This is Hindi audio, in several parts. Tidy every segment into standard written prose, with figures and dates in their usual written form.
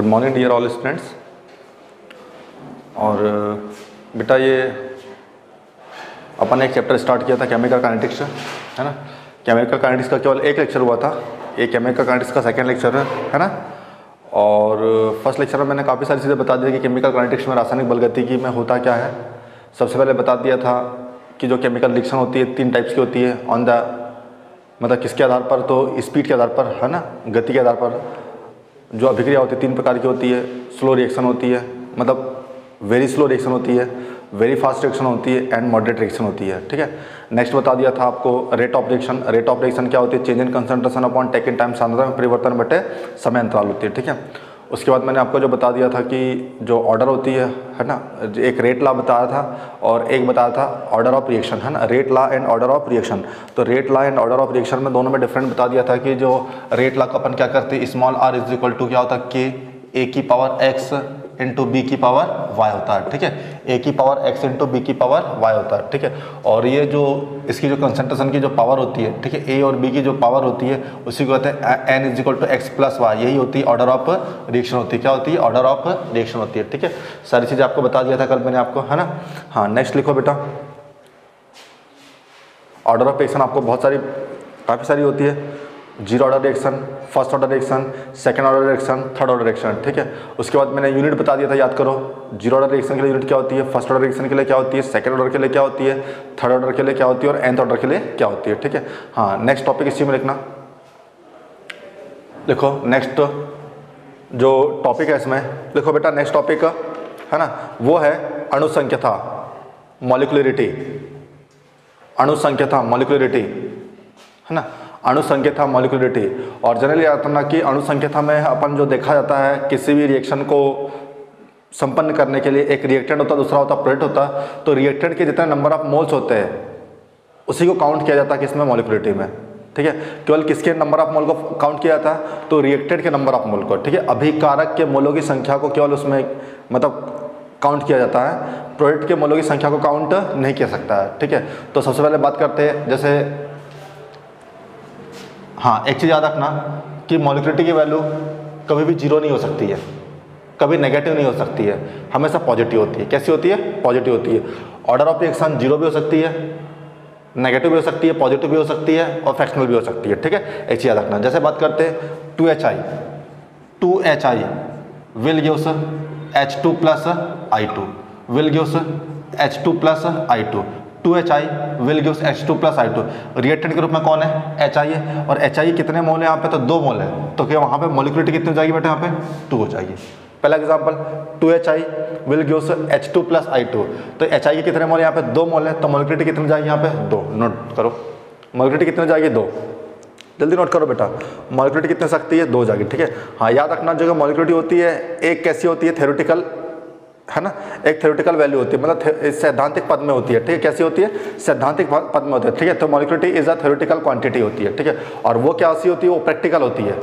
Good morning dear all students. और बेटा ये अपन ने एक चैप्टर स्टार्ट किया था केमिकल काइनेटिक्स, है ना। केमिकल काइनेटिक्स का केवल एक लेक्चर हुआ था, ये केमिकल काइनेटिक्स का सेकंड लेक्चर है ना। और फर्स्ट लेक्चर में मैंने काफ़ी सारी चीज़ें बता दी कि केमिकल काइनेटिक्स में रासायनिक बलगतिकी में होता क्या है। सबसे पहले बता दिया था कि जो केमिकल रिएक्शन होती है 3 टाइप्स की होती है, ऑन द मतलब किसके आधार पर, तो स्पीड के आधार पर, है ना, गति के आधार पर। जो अभिक्रिया होती है 3 प्रकार की होती है। स्लो रिएक्शन होती है, मतलब वेरी स्लो रिएक्शन होती है, वेरी फास्ट रिएक्शन होती है एंड मॉडरेट रिएक्शन होती है, ठीक है। नेक्स्ट बता दिया था आपको rate of reaction. Rate of reaction क्या होती है? Change in concentration upon taken time, सांद्रता में परिवर्तन बटे समय अंतराल होती है, ठीक है। उसके बाद मैंने आपको जो बता दिया था कि जो ऑर्डर होती है ना, एक रेट लॉ बताया था और एक बताया था ऑर्डर ऑफ रिएक्शन, है ना। Rate law and order of reaction. तो rate law and order of reaction में दोनों में डिफरेंट बता दिया था कि जो रेट लॉ का अपन क्या करते हैं, small r is equal to क्या होता है, के ए की पावर x इंटू बी की पावर y होता है, ठीक है। ए की पावर x इंटू बी की पावर y होता है, ठीक है। और ये जो इसकी जो कंसंट्रेशन की जो पावर होती है, ठीक है, ए और बी की जो पावर होती है उसी को कहते हैं n is equal to X plus Y. यही होती है ऑर्डर ऑफ रिएक्शन होती है। क्या होती है? ऑर्डर ऑफ रिएक्शन होती है, ठीक है। सारी चीज़ें आपको बता दिया था कल मैंने आपको, है ना। हाँ, नेक्स्ट लिखो बेटा। ऑर्डर ऑफ रिएक्शन आपको बहुत सारी काफ़ी सारी होती है। Zero order reaction, first order reaction, second order reaction, third order reaction, ठीक है। उसके बाद मैंने यूनिट बता दिया था, याद करो। जीरो ऑर्डर रिएक्शन के लिए यूनिट क्या होती है, फर्स्ट ऑर्डर रिएक्शन के लिए क्या होती है, सेकंड ऑर्डर के लिए क्या होती है, थर्ड ऑर्डर के लिए क्या होती है और nth ऑर्डर के लिए क्या होती है, ठीक है। हाँ, नेक्स्ट टॉपिक इसी में लिखना। लिखो नेक्स्ट जो टॉपिक है इसमें, लिखो बेटा नेक्स्ट टॉपिक, है ना, वो है अणुसंख्यता, मॉलिक्यूलरिटी। अणुसंख्यता, मॉलिक्यूलरिटी, है ना। अणुसंख्यता, मॉलिक्यूलरिटी। और जनरली आता ना कि अणुसंख्यता में अपन जो देखा जाता है किसी भी रिएक्शन को संपन्न करने के लिए एक रिएक्टेंट होता है, दूसरा होता है प्रोडक्ट होता है। तो रिएक्टेंट के जितने नंबर ऑफ मोल्स होते हैं उसी को काउंट किया जाता है किसमें, मॉलिक्यूलरिटी में, ठीक है। केवल किसके नंबर ऑफ मोल को काउंट किया जाता है, तो रिएक्टेंट के नंबर ऑफ मोल को, ठीक है। अभिकारक के मोलों की संख्या को केवल उसमें मतलब काउंट किया जाता है, प्रोडक्ट के मोलों की संख्या को काउंट नहीं किया सकता है, ठीक है। तो सबसे पहले बात करते हैं, जैसे हाँ, एक चीज़ याद रखना कि मॉलिक्यूलरिटी की वैल्यू कभी भी जीरो नहीं हो सकती है, कभी नेगेटिव नहीं हो सकती है, हमेशा पॉजिटिव होती है। कैसी होती है? पॉजिटिव होती है। ऑर्डर ऑफ रिएक्शन जीरो भी हो सकती है, नेगेटिव भी हो सकती है, पॉजिटिव भी हो सकती है और फ्रैक्शनल भी हो सकती है, ठीक है। एक चीज़ याद रखना। जैसे बात करते हैं 2HI will gives H2 plus I2 will gives H2 plus I2। 2HI will gives H2 plus I2। Reactant के रूप में कौन है? HI है। और HI कितने मोल है यहाँ पे? तो 2 मोल है। तो क्या वहाँ पे मॉलिक्यूलरिटी कितनी हो जाएगी बेटा? यहाँ पे 2 हो जाएगी। पहला example 2HI will gives H2 plus I2। तो HI के कितने मोल? यहाँ पे 2 मोल है। तो मॉलिक्यूलरिटी कितनी जाएगी यहाँ पे? 2। नोट करो, मॉलिक्यूलरिटी कितनी जाएगी? 2। जल्दी नोट करो बेटा, मॉलिक्यूलरिटी कितनी सकती है? 2 जाएगी, ठीक है। हाँ, याद रखना जो मॉलिक्यूलरिटी होती है एक कैसी होती है? थ्योरेटिकल, है ना। एक थ्योरेटिकल वैल्यू होती है, मतलब सैद्धांतिक पद में होती है, ठीक है। कैसी होती है? सैद्धांतिक पद में होती है, ठीक है। तो molecularity is a theoretical quantity होती है, ठीक है। और वो क्या सी होती है? वो प्रैक्टिकल होती है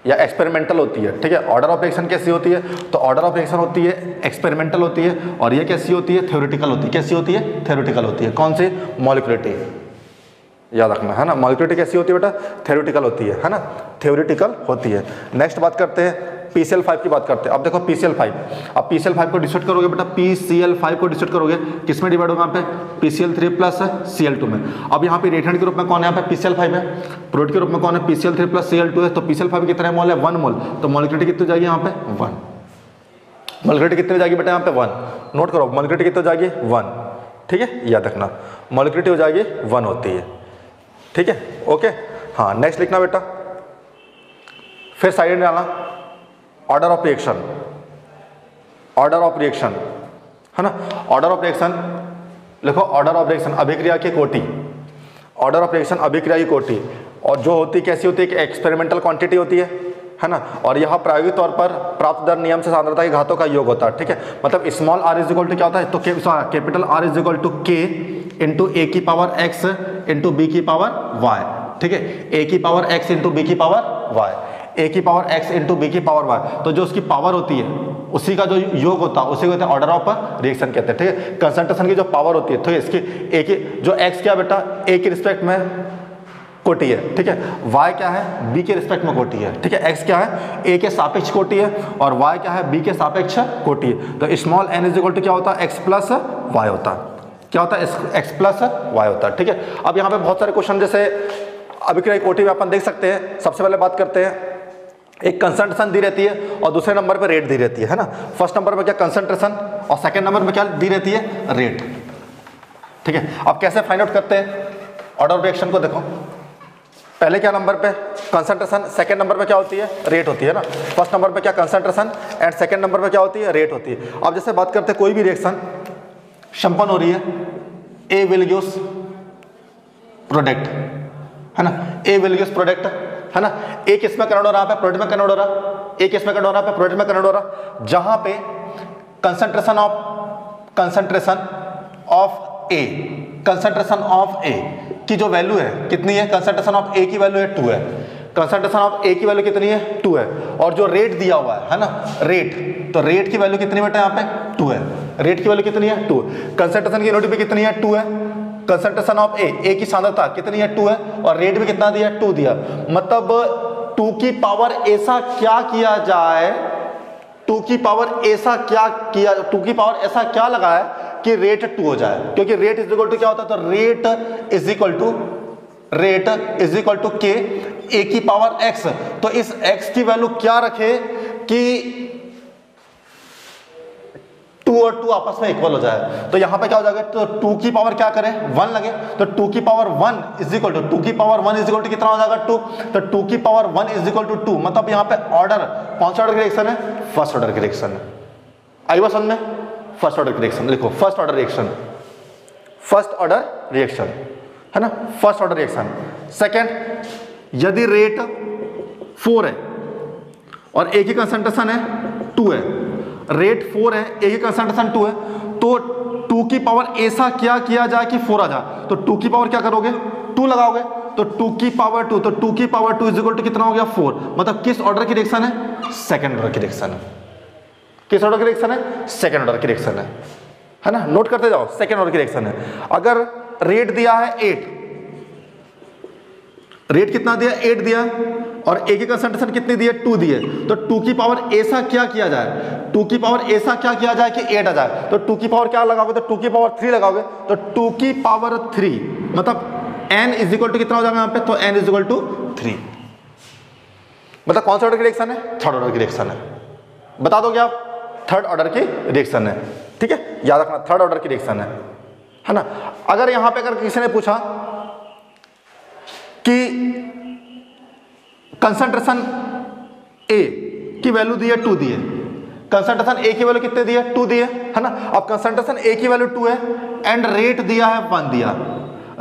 या एक्सपेरिमेंटल होती है, ठीक है। ऑर्डर ऑफ रिएक्शन कैसी होती है? तो ऑर्डर ऑफ रिएक्शन होती है एक्सपेरिमेंटल होती है। और ये कैसी होती है? थ्योरेटिकल होती है। कैसी होती है? थ्योरेटिकल होती है। कौन सी? मॉलिक्यूलरिटी, याद रखना, है ना। मॉलिक्यूलरिटी कैसी होती है बेटा? थ्योरेटिकल होती है ना, थ्योरेटिकल होती है। नेक्स्ट बात करते हैं PCl5 की बात करते हैं। अब देखो PCl5, अब PCl5 को डिस्ट्रीब्यूट करोगे बेटा, PCl5 को डिस्ट्रीब्यूट करोगे किसमें डिवाइड होगा? यहाँ पे PCl3 प्लस Cl2 में। अब यहाँ पे रिएक्टेंट के रूप में कौन है? यहाँ पे PCl5 है। प्रोडक्ट के रूप में कौन है? PCl3 प्लस Cl2 है। तो PCl5 कितने मोल है? 1 मोल। तो मॉलिक्यूलरिटी कितनी जाएगी यहाँ पे? 1। मॉलिक्यूलरिटी कितनी जाएगी बेटा यहाँ पे? 1। नोट करो, मॉलिक्यूलरिटी कितनी जाएगी? 1, ठीक है। याद रखना, मॉलिक्यूलरिटी हो जाएगी 1 होती है, ठीक है। ओके, हाँ, नेक्स्ट लिखना बेटा। फिर साइड में डालना order of reaction. Order of reaction, है ना। ऑर्डर ऑफ रिएक्शन लिखो, ऑर्डर ऑफ रिएक्शन अभिक्रिया की कोटि। ऑर्डर ऑफ रिएक्शन अभिक्रिया की कोटि। और जो होती कैसी होती है कि एक्सपेरिमेंटल क्वांटिटी होती है ना। और यहाँ प्रायोगिक तौर पर प्राप्त दर नियम से सांद्रता के घातों का योग होता है, ठीक है। मतलब small r is equal to क्या होता है? तो capital R is equal to K into A की पावर x इंटू बी की पावर y, ठीक है। ए की पावर x इंटू बी की पावर y, ए की पावर x इंटू बी की पावर y। तो जो उसकी पावर होती है उसी का जो योग होता है उसी को कहते हैं ऑर्डर ऑफ रिएक्शन कहते हैं, ठीक है। कंसंट्रेशन की जो पावर होती है, तो इसकी ए की जो x क्या बेटा? ए के रिस्पेक्ट में कोटि है, ठीक है। y क्या है, b के रिस्पेक्ट में कोटि है, ठीक है। x क्या है, a के सापेक्ष कोटि है और y क्या है, b के सापेक्ष कोटि है। तो small n is equal to क्या होता है, x प्लस y होता है। क्या होता है, x प्लस y होता है, ठीक है। अब यहाँ पे बहुत सारे क्वेश्चन जैसे अभिक्रिया कोटि में अपन देख सकते हैं। सबसे पहले बात करते हैं, एक कंसंट्रेशन दी रहती है और दूसरे नंबर पे रेट दी रहती है ना। फर्स्ट नंबर पे क्या कंसंट्रेशन और सेकंड नंबर पे क्या दी रहती है, रेट, ठीक है। अब कैसे फाइंड आउट करते हैं, ऑर्डर ऑफ रिएक्शन को देखो। पहले क्या नंबर पे कंसंट्रेशन, सेकंड नंबर पे क्या होती है, रेट होती है ना। फर्स्ट नंबर पे क्या कंसंट्रेशन एंड सेकंड नंबर पे क्या होती है, रेट होती है। अब जैसे बात करते हैं, कोई भी रिएक्शन संपन्न हो रही है, ए विल गिव्स प्रोडक्ट, है ना, ए विल गिव्स प्रोडक्ट, है ना। ए किस में कन्वर्ट हो रहा है, प्रोडक्ट में कन्वर्ट हो रहा, ए किस में कन्वर्ट हो रहा है, प्रोडक्ट में कन्वर्ट हो रहा। जहां पे कंसंट्रेशन ऑफ ए की जो वैल्यू है कितनी है, कंसंट्रेशन ऑफ ए की वैल्यू है 2 है, कंसंट्रेशन ऑफ ए की वैल्यू कितनी है 2 है। और जो रेट दिया हुआ है ना, रेट, तो रेट की वैल्यू कितनी बेटा यहाँ पे 2 है, रेट की वैल्यू कितनी है 2। कंसंट्रेशन की यूनिट भी कितनी है 2 है, कंसंट्रेशन ऑफ ए की सांद्रता कितनी है 2 है और रेट भी कितना दिया, 2 दिया। मतलब 2 की पावर ऐसा क्या किया जाए, 2 की पावर ऐसा क्या किया, 2 की पावर ऐसा क्या लगाए कि रेट 2 हो जाए। क्योंकि रेट इज इक्वल टू क्या होता है, तो rate is equal to K A की पावर x। तो इस x की वैल्यू क्या रखे कि 2 और 2 आपस में इक्वल हो जाए। तो यहां पे क्या हो जाएगा, तो 2 की पावर क्या करें, 1 लगे, तो 2 की पावर 1 इज इक्वल टू, 2 की पावर 1 इज इक्वल टू कितना हो जाएगा 2। तो 2 की पावर 1 इज इक्वल टू 2, मतलब यहां पे ऑर्डर कौन सा ऑर्डर की रिएक्शन है, फर्स्ट ऑर्डर की रिएक्शन है। आई बात समझ में, फर्स्ट ऑर्डर की रिएक्शन लिखो, first order reaction, first order reaction, है ना, फर्स्ट ऑर्डर रिएक्शन। सेकंड, यदि रेट 4 है और ए की कंसंट्रेशन है 2 है, रेट 4 है, ए की कंसंट्रेशन 2 है, तो 2 की पावर ऐसा क्या किया जाए कि 4 आ जाए। तो 2 की पावर क्या करोगे, 2 लगाओगे, तो 2 की पावर 2, तो 2 की पावर 2 इज इक्वल टू कितना हो गया 4। मतलब किस ऑर्डर की रिएक्शन है, सेकंड ऑर्डर की रिएक्शन है। किस ऑर्डर की रिएक्शन है, सेकंड ऑर्डर की रिएक्शन है ना। नोट करते जाओ, सेकंड ऑर्डर की रिएक्शन है। अगर रेट दिया है 8, रेट कितना दिया, 8 दिया, और ए की कंसंट्रेशन कितनी दी है, 2 दी है, तो 2 की पावर ऐसा क्या किया जाए, 2 की पावर ऐसा क्या किया जाए कि 8 आ जाए। तो 2 की पावर क्या लगाओगे, तो 2 की पावर 3 लगाओगे, तो 2 की पावर 3 मतलब n इज इक्वल टू कितना हो जाएगा यहाँ पे, तो n इज इक्वल टू 3। मतलब कौन सा ऑर्डर की रिएक्शन है, थर्ड ऑर्डर की रिएक्शन है। बता दोगे आप, थर्ड ऑर्डर की रिएक्शन है, ठीक है, याद रखना, थर्ड ऑर्डर की रिएक्शन है ना। अगर यहां पे अगर किसी ने पूछा कि कंसंट्रेशन ए की वैल्यू दी है 2 दी है, कंसंट्रेशन ए की वैल्यू कितने दी है 2 दी है ना। अब कंसंट्रेशन ए की वैल्यू 2 है एंड रेट दिया है 1 दिया,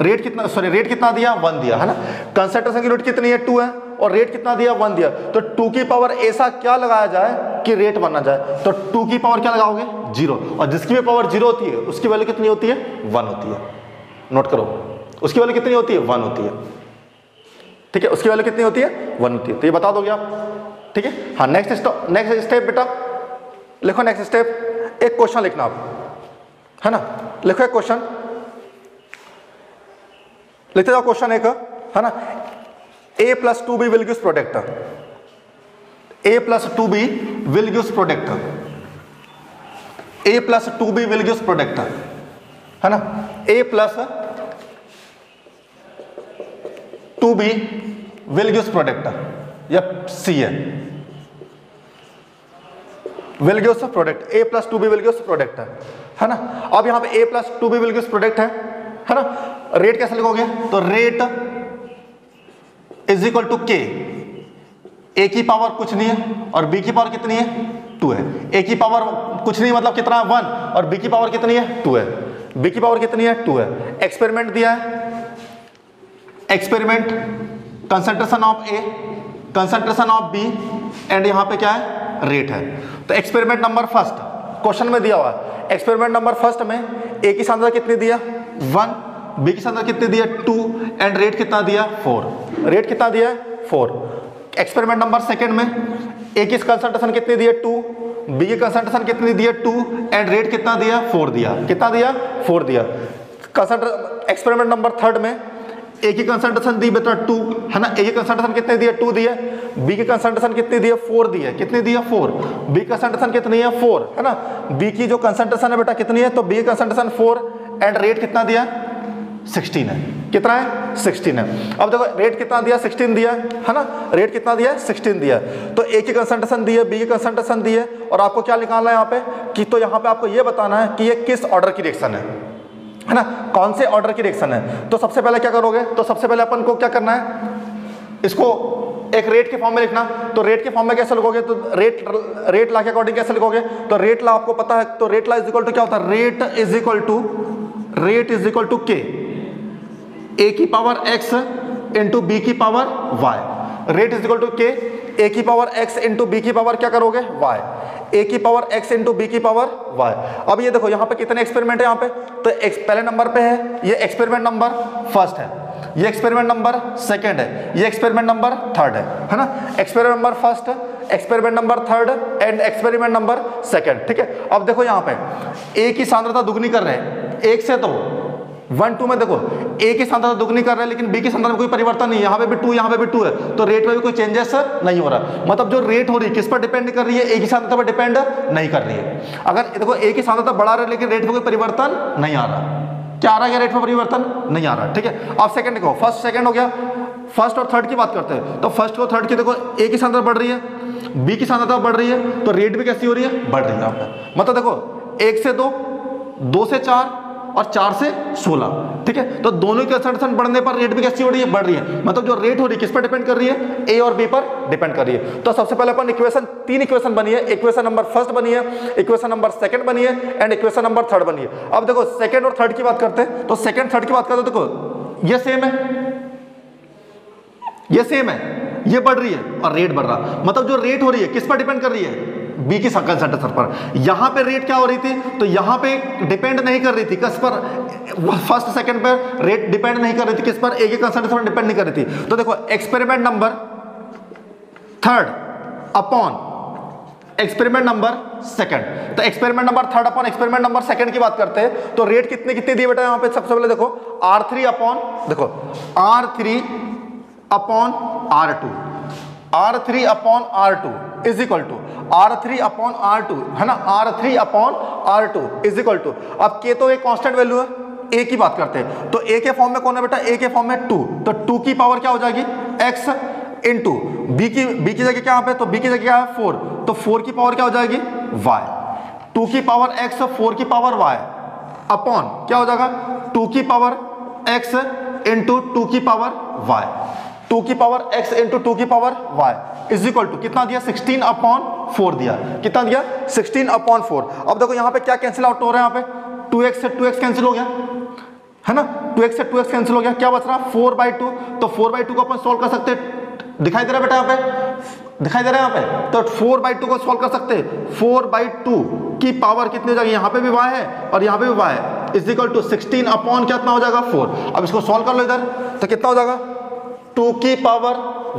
रेट कितना, सॉरी रेट कितना दिया 1 दिया, है ना। कंसंट्रेशन की रेट कितनी है 2 है और रेट कितना दिया 1 दिया, तो 2 की पावर ऐसा क्या लगाया जाए कि रेट 1 आ जाए। तो 2 की पावर क्या लगाओगे 0, और जिसकी भी पावर 0 होती है उसकी वैल्यू कितनी होती है 1 होती है। नोट करो, उसकी वैल्यू कितनी होती है 1 होती है, ठीक है, उसकी वैल्यू कितनी होती है 1 होती है। तो ये बता दोगे आप, ठीक है। हाँ, नेक्स्ट स्टेप बेटा लिखो, नेक्स्ट स्टेप एक क्वेश्चन लिखना आप, है ना। लिखो एक क्वेश्चन, लिखते जाओ क्वेश्चन एक, है ना। a plus 2b will give product, a plus 2b will give product, a plus 2b will give product, है ना। a plus 2b will give product, या c है, will give product, a plus 2b will give product, है ना। अब यहां पे a plus 2b will give product है ना। रेट कैसे लिखोगे, तो rate is equal to K, A की पावर कुछ नहीं है और बी की पावर कितनी है 2 है। ए की पावर कुछ नहीं मतलब कितना 1, और बी की पावर कितनी है 2 है, बी की पावर कितनी है 2 है। एक्सपेरिमेंट दिया है, experiment concentration of A, concentration of B, and यहां पे क्या है रेट है। तो एक्सपेरिमेंट नंबर फर्स्ट क्वेश्चन में दिया हुआ है, एक्सपेरिमेंट नंबर फर्स्ट में ए की सांद्रता कितनी दिया 1, बी की सांद्रता कितनी दिया 2, एंड रेट कितना दिया 4, रेट कितना दिया 4। एक्सपेरिमेंट नंबर सेकंड में ए की कंसंट्रेशन कितनी दी है 2, बी की कंसंट्रेशन कितनी दी है 2, एंड रेट कितना दिया 4 दिया, कितना दिया 4 दिया। एक्सपेरिमेंट नंबर थर्ड में ए की कंसंट्रेशन दी बेटा 2 है ना, ए की कंसंट्रेशन कितने दिए 2 दिए, बी की कंसंट्रेशन कितनी दी है 4 दी है, कितनी दी है 4, बी की कंसंट्रेशन कितनी है 4 है ना, बी की जो कंसंट्रेशन है बेटा कितनी है, तो बी की कंसंट्रेशन 4 एंड रेट कितना दिया 16 है, कितना है 16 है। अब देखो रेट कितना दिया 16 दिया है ना, रेट कितना दिया 16 दिया, तो ए की कंसंट्रेशन दी है, बी की कंसंट्रेशन दी है, और आपको क्या निकालना है यहाँ पे कि, तो यहाँ पे आपको ये बताना है कि ये किस ऑर्डर की रिएक्शन है ना, कौन से ऑर्डर की रिएक्शन है। तो सबसे पहले क्या करोगे, तो सबसे पहले अपन को क्या करना है, इसको एक रेट के फॉर्म में लिखना, तो रेट के फॉर्म में कैसे लिखोगे, तो रेट ला के अकॉर्डिंग कैसे लिखोगे, तो रेट ला आपको पता है, तो rate law is equal to क्या होता है, rate is equal to K A की पावर x इंटू बी की power y, rate is equal to K A की पावर x इंटू बी की पावर क्या करोगे y, ए की पावर x इंटू बी की पावर y। अब ये देखो यहाँ पे कितने एक्सपेरिमेंट है, यहाँ पे तो पहले नंबर पे है ये एक्सपेरिमेंट नंबर फर्स्ट है, ये एक्सपेरिमेंट नंबर सेकंड है, ये एक्सपेरिमेंट नंबर थर्ड है ना, experiment number first, experiment number third and experiment number second, ठीक है। अब देखो यहाँ पे ए की सांद्रता दुगनी कर रहे हैं, एक से तो 1 2 में देखो ए की सांद्रता दुगनी कर रहे हैं, लेकिन बी की सांद्रता में कोई परिवर्तन नहीं है, यहाँ पे भी 2 यहाँ पे भी 2 है, तो रेट में भी कोई चेंजेस नहीं हो रहा, मतलब जो रेट हो रही है किस पर डिपेंड कर रही है, ए की सांद्रता पर डिपेंड नहीं कर रही है। अगर देखो ए की सांद्रता बढ़ा रहे लेकिन रेट में कोई परिवर्तन नहीं आ रहा, क्या आ रहा है, रेट में परिवर्तन नहीं आ रहा, ठीक है। अब सेकंड देखो, फर्स्ट सेकंड हो गया, फर्स्ट और थर्ड की बात करते हैं, तो फर्स्ट और थर्ड की देखो ए की सांद्रता बढ़ रही है, बी की सांद्रता बढ़ रही है, तो रेट भी कैसी हो रही है, बढ़ रही है आपका, मतलब देखो 1 से 2, 2 से 4 और 4 से 16, ठीक है। तो दोनों की कंसंट्रेशन बढ़ने पर रेट भी कैसी हो रही है, बढ़ रही है, मतलब जो रेट हो रही है किस पर डिपेंड कर रही है, ए और बी पर डिपेंड कर रही है। तो सबसे पहले अपन इक्वेशन, 3 इक्वेशन बनी है, इक्वेशन नंबर फर्स्ट बनी है, इक्वेशन नंबर सेकंड बनी है एंड इक्वेशन नंबर थर्ड बनी है। अब देखो सेकंड और थर्ड की बात करते हैं, तो सेकंड थर्ड की बात करते हैं, देखो ये सेम है, ये सेम है, ये बढ़ रही है और रेट बढ़ रहा, मतलब जो रेट हो रही है किस पर डिपेंड कर रही है, बी की कंसंट्रेशन पर। यहां पे रेट क्या हो रही थी, तो यहां पे डिपेंड नहीं कर रही थी किस पर, फर्स्ट सेकंड पर रेट डिपेंड नहीं कर रही थी किस पर, ए की कंसंट्रेशन पर डिपेंड नहीं कर रही थी। तो देखो experiment number third upon experiment number second, तो experiment number third upon experiment number second की बात करते हैं, तो रेट कितने कितने दिए बेटा, यहाँ पे सबसे पहले देखो R3 अपॉन, देखो R3 upon R2, R3 upon R2 is equal to R3 upon R2 है ना, R3 upon R2 is equal to, अब के तो एक कांस्टेंट वैल्यू है, ए की बात करते हैं, तो ए के फॉर्म में कौन है बेटा, ए के फॉर्म में 2, तो 2 की पावर क्या हो जाएगी x इंटू बी की जगह क्या पे, तो बी की जगह क्या है 4, तो 4 की पावर क्या हो जाएगी y, 2 की पावर x 4 की पावर y अपॉन क्या हो जाएगा 2 की पावर x इंटू 2 की पावर y, 2 की पावर x इंटू 2 की power y is equal to कितना दिया 16 अपॉन 4 दिया, कितना दिया 16 अपॉन 4। अब देखो यहाँ पे क्या कैंसिल आउट हो रहा है, यहाँ पे 2x से 2x कैंसिल हो गया है ना, 2x से 2x कैंसिल हो गया, क्या बच रहा 4/2, तो 4/2 को अपन सोल्व कर सकते हैं, दिखाई दे रहा है बेटा यहाँ पे, दिखाई दे रहा है यहाँ पे, तो 4/2 को सोल्व कर सकते हैं, 4/2 की पावर कितनी हो जाएगी, यहाँ पे भी y है और यहाँ पे भी y है, इज इक्वल टू 16 अपॉन कितना हो जाएगा 4। अब इसको सोल्व कर लो इधर, तो कितना हो जाएगा 2 की power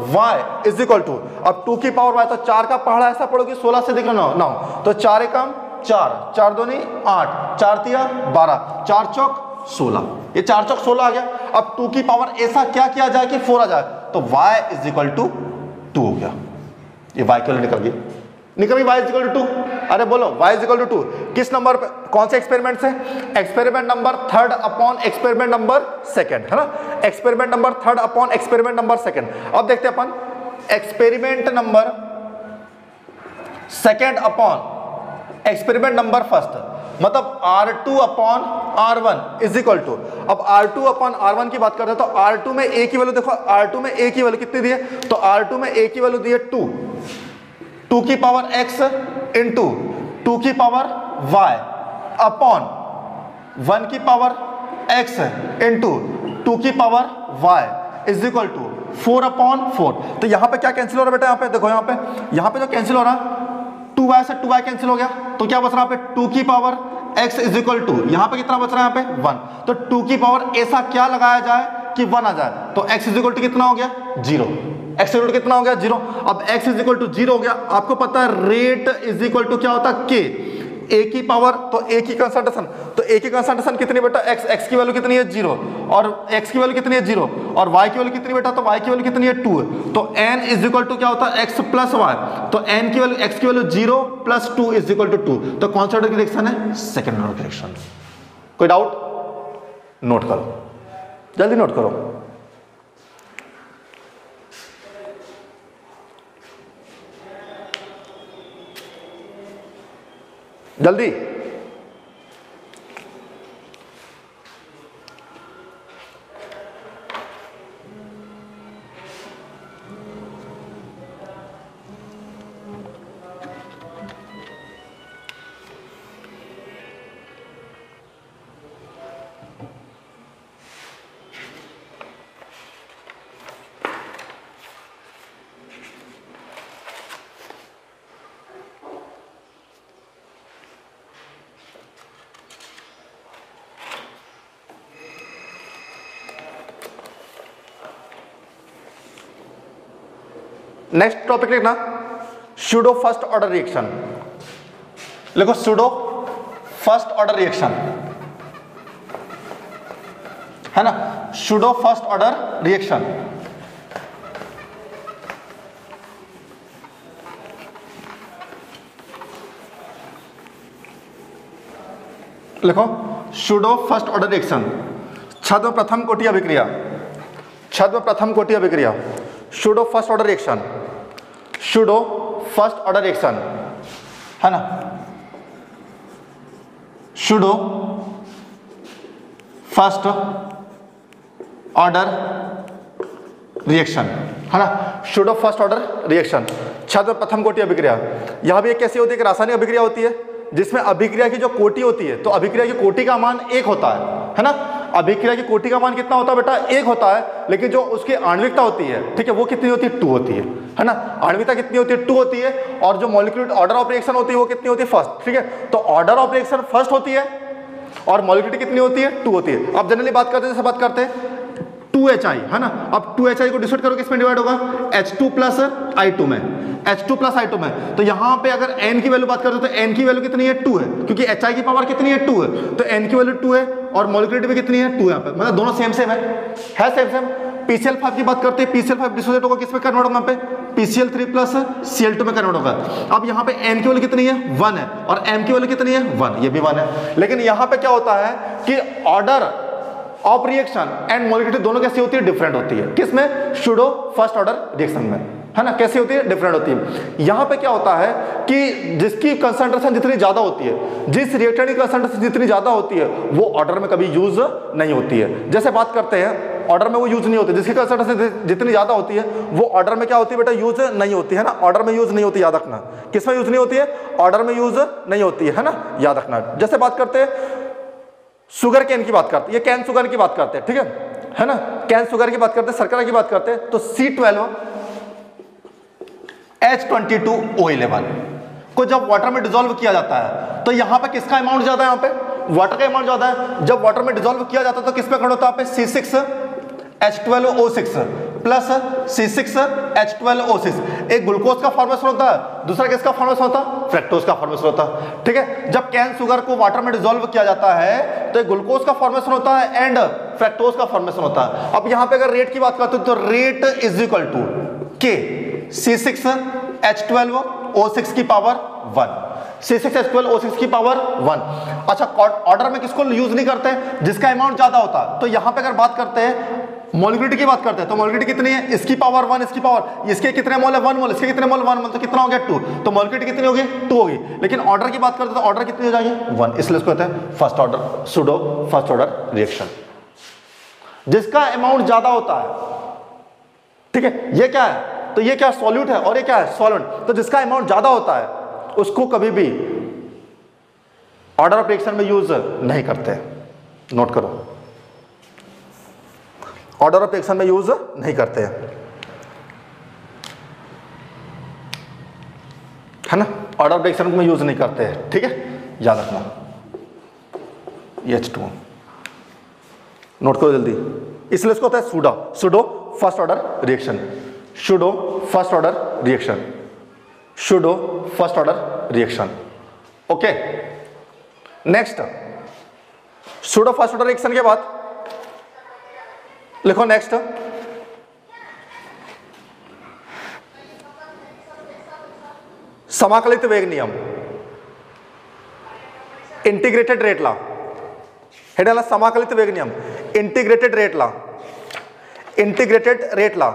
y is equal to, अब 2 की पावर y, तो 4 का पहाड़ा ऐसा पढ़ोगे 16 से दिख रहा 9, तो 4 एकम 4, 4 दूनी 8, 4 तिया 12, 4 चौक 16, ये 4 चौक 16 आ गया। अब 2 की पावर ऐसा क्या किया जाए कि 4 आ जाए, तो y इज इक्वल टू 2 हो गया, ये y की वैल्यू निकल गई, y इज इक्वल टू 2, अरे बोलो y इज इक्वल टू 2 किस नंबर पे, कौन से एक्सपेरिमेंट से, experiment number third upon experiment number second है ना, experiment number third upon experiment number second. अब देखते हैं अपन experiment number second upon experiment number first, मतलब R2 upon R1 is equal to, अब R2 अपॉन R1 की बात करते हैं, तो R2 में a की वैल्यू देखो, R2 में a की वैल्यू कितनी दी है, तो R2 में a की वैल्यू दी है 2 की पावर x इंटू 2 की पावर y अपॉन 1 की पावर x इंटू 2 की power y is equal to 4 upon 4। तो यहाँ पे क्या कैंसिल हो रहा है बेटा, यहाँ पे देखो, यहाँ पे जो कैंसिल हो रहा 2y से 2y कैंसिल हो गया, तो क्या बच रहा है यहाँ पे 2 की power x is equal to, यहाँ पे कितना बच रहा है यहाँ पे 1, तो 2 की पावर ऐसा क्या लगाया जाए कि 1 आ जाए, तो x इज इक्वल टू कितना हो गया 0, x इक्वल टू कितना हो गया 0। अब x इज इक्वल टू 0 हो गया, आपको पता है रेट इज इक्वल टू क्या होता है k, ए की पावर, तो ए की कंसंट्रेशन, तो ए की कंसंट्रेशन कितनी बेटा एक्स, एक्स की वैल्यू कितनी है 0, और एक्स की वैल्यू कितनी है 0, और वाई की वैल्यू कितनी बेटा, तो वाई की वैल्यू कितनी है 2 है। तो n इज इक्वल टू क्या होता है एक्स प्लस वाई, तो n की वैल्यू, एक्स की value 0 plus 2 is equal to 2, तो कौन सा ऑर्डर की रिएक्शन है, सेकंड ऑर्डर की रिएक्शन। कोई डाउट? नोट करो, जल्दी नोट करो। जल्दी। नेक्स्ट टॉपिक लिखना सूडो फर्स्ट ऑर्डर रिएक्शन। लिखो सूडो फर्स्ट ऑर्डर रिएक्शन, है ना, सूडो फर्स्ट ऑर्डर रिएक्शन। लिखो सूडो फर्स्ट ऑर्डर रिएक्शन, छद्म प्रथम कोटि अभिक्रिया, छद्म प्रथम कोटि अभिक्रिया, pseudo first order reaction, pseudo first order reaction, है ना, सूडो फर्स्ट ऑर्डर रिएक्शन, है ना, सूडो फर्स्ट ऑर्डर रिएक्शन, छद्म प्रथम कोटि अभिक्रिया। यहां भी एक कैसी होती है कि रासायनिक अभिक्रिया होती है जिसमें अभिक्रिया की जो कोटि होती है, तो अभिक्रिया की कोटि का मान 1 होता है ना, अभिक्रिया की कोटि का मान कितना होता है बेटा 1 होता है, लेकिन जो उसकी आणविकता होती है, ठीक है, वो कितनी होती है 2 होती है ना, आणविकता कितनी होती है 2 होती है, और जो मॉलिक्यूलर ऑर्डर ऑफ रिएक्शन होती है वो कितनी होती है फर्स्ट, ठीक है, तो ऑर्डर ऑफ रिएक्शन फर्स्ट होती है और मॉलिक्यूलर कितनी होती है 2 होती है। अब जनरली बात करते हैं, जैसे बात करते हैं 2HI, है ना, अब 2HI को डिसाइड करो किसमें डिवाइड होगा, H2 प्लस I2 में, H2 प्लस I2 में, तो यहाँ पे अगर n की वैल्यू बात करते हैं तो n की वैल्यू कितनी है 2 है, क्योंकि HI की पावर कितनी है 2 है, तो n की वैल्यू 2 है और मॉलिक्यूलरिटी भी कितनी है 2 यहाँ पे, मतलब दोनों सेम सेम है सेम सेम। PCl5 की बात करते हैं, PCl5 डिसोसिएट होगा किसमें कन्वर्ट होगा, यहाँ पे PCl3 प्लस Cl2 में कन्वर्ट होगा। अब यहाँ पे n की वैल्यू कितनी है 1 है और m की वैल्यू कितनी है 1, ये भी 1 है, लेकिन यहाँ पे क्या होता है कि order of reaction and molecularity दोनों कैसी होती है, डिफरेंट होती है, किसमें, सूडो फर्स्ट ऑर्डर रिएक्शन में, है ना, कैसी होती है, डिफरेंट होती है। यहां पे क्या होता है कि जिसकी कंसंट्रेशन जितनी ज्यादा होती है, जिस रिएक्टर की कंसंट्रेशन जितनी ज्यादा होती है वो ऑर्डर में कभी यूज नहीं होती है। जैसे बात करते हैं ऑर्डर में वो यूज नहीं होती, जिसकी कंसंट्रेशन जितनी ज्यादा होती है वो ऑर्डर में क्या होती है बेटा, यूज नहीं होती है ना, ऑर्डर में यूज नहीं होती, याद रखना। किसमें यूज नहीं होती है, ऑर्डर में यूज नहीं होती है ना, याद रखना। जैसे बात करते हैं शुगर केन की बात करते हैं, ये कैन शुगर की बात करते हैं, ठीक है ना, कैन शुगर की बात करते हैं, शर्करा की बात करते हैं, तो C12 H22O11 को जब वाटर में डिसॉल्व किया जाता है तो यहां पे किसका अमाउंट ज्यादा है, यहां पे वाटर का अमाउंट ज्यादा है। जब वाटर में डिसॉल्व किया जाता है तो किस पे कन्वर्ट होता है, यहाँ पे C6H12O6 प्लस C6H12O6, एक ग्लूकोज का फॉर्मेशन होता है, दूसरा किसका फॉर्मेशन होता है, फ्रैक्टोज का फॉर्मेशन होता है, ठीक है। जब कैन शुगर को वाटर में डिसॉल्व किया जाता है तो एक ग्लूकोज का फॉर्मेशन होता है एंड फ्रैक्टोज का फॉर्मेशन होता है। अब यहाँ पे अगर रेट की बात करते हैं तो rate is equal to K C6H12O6 की पावर 1, C6H12O6 की पावर 1। अच्छा, ऑर्डर में किसको यूज नहीं करते, जिसका अमाउंट ज्यादा होता है। तो यहां पे अगर बात करते हैं मॉलिक्यूलरिटी की बात करते हैं तो मॉलिक्यूलरिटी कितनी है, इसकी पावर 1, इसकी पावर, इसके कितने मोल है 1 मोल, इसके कितने मोल 1 मोल, तो कितना हो गया 2, तो मॉलिक्यूलरिटी कितनी होगी 2 होगी। लेकिन ऑर्डर की बात करते हैं तो ऑर्डर कितनी हो जाएगी 1, इसलिए इसको कहते हैं first order, pseudo first order reaction, जिसका अमाउंट ज्यादा होता है, ठीक है। ये क्या है, तो ये क्या सॉल्यूट है और ये क्या है सॉल्वेंट, तो जिसका अमाउंट ज्यादा होता है उसको कभी भी ऑर्डर ऑफ रिएक्शन में यूज नहीं करते, नोट करो, ऑर्डर ऑफ रिएक्शन में यूज नहीं करते हैं, है ना, ऑर्डर ऑफ रिएक्शन में यूज नहीं करते हैं, ठीक है, याद रखना। H2 नोट करो जल्दी, इसलिए इसको होता है pseudo first order reaction, pseudo first order reaction, pseudo first order reaction, okay. Next pseudo first order reaction के बाद लिखो नेक्स्ट समाकलित वेग नियम, इंटीग्रेटेड रेट लॉ, हेड समाकलित वेग नियम, integrated rate law, integrated rate law,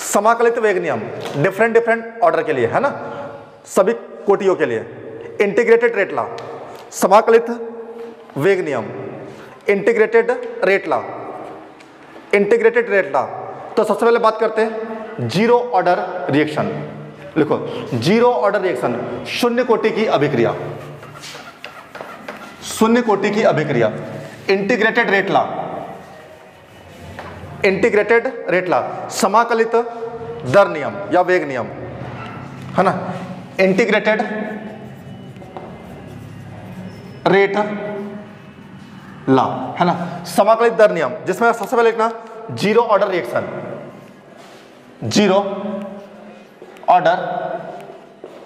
समाकलित वेग नियम, डिफरेंट ऑर्डर के लिए है ना, सभी कोटियों के लिए। इंटीग्रेटेड रेट लॉ, समाकलित वेग नियम, integrated rate law, integrated rate law. तो सबसे पहले बात करते हैं जीरो ऑर्डर रिएक्शन। लिखो जीरो ऑर्डर रिएक्शन, शून्य कोटि की अभिक्रिया, शून्य कोटि की अभिक्रिया। Integrated rate law, integrated rate law, समाकलित दर नियम या वेग नियम है ना, इंटीग्रेटेड रेट लॉ है ना, समाकलित दर नियम, जिसमें सबसे पहले लिखना zero order reaction, zero order